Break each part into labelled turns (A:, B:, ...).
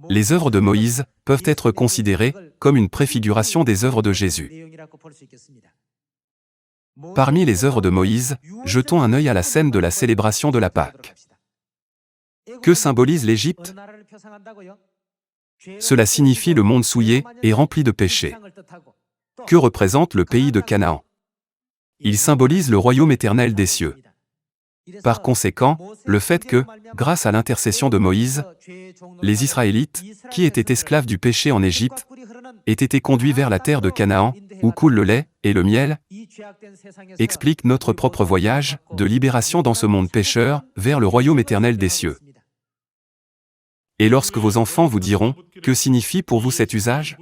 A: Les œuvres de Moïse peuvent être considérées comme une préfiguration des œuvres de Jésus. Parmi les œuvres de Moïse, jetons un œil à la scène de la célébration de la Pâque. Que symbolise l'Égypte? Cela signifie le monde souillé et rempli de péchés. Que représente le pays de Canaan? Il symbolise le royaume éternel des cieux. Par conséquent, le fait que, grâce à l'intercession de Moïse, les Israélites, qui étaient esclaves du péché en Égypte, aient été conduits vers la terre de Canaan, où coule le lait et le miel, explique notre propre voyage de libération dans ce monde pécheur vers le royaume éternel des cieux. Et lorsque vos enfants vous diront « Que signifie pour vous cet usage ?»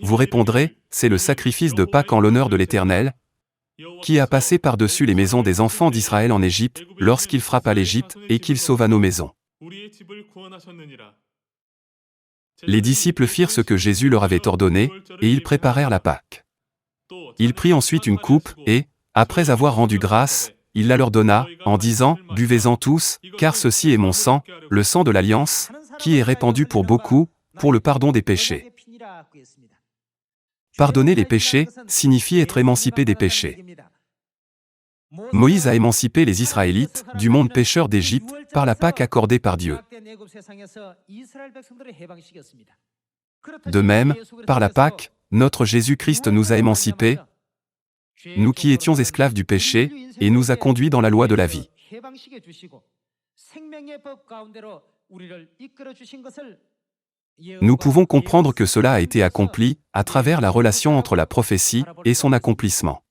A: Vous répondrez « C'est le sacrifice de Pâques en l'honneur de l'Éternel, qui a passé par-dessus les maisons des enfants d'Israël en Égypte, lorsqu'il frappa l'Égypte et qu'il sauva nos maisons. » Les disciples firent ce que Jésus leur avait ordonné, et ils préparèrent la Pâque. Il prit ensuite une coupe, et, après avoir rendu grâce, il la leur donna, en disant « Buvez-en tous, car ceci est mon sang, le sang de l'Alliance, qui est répandu pour beaucoup, pour le pardon des péchés. » Pardonner les péchés signifie être émancipé des péchés. Moïse a émancipé les Israélites du monde pécheur d'Égypte par la Pâque accordée par Dieu. De même, par la Pâque, notre Jésus-Christ nous a émancipés, nous qui étions esclaves du péché, et nous a conduits dans la loi de la vie. Nous pouvons comprendre que cela a été accompli à travers la relation entre la prophétie et son accomplissement.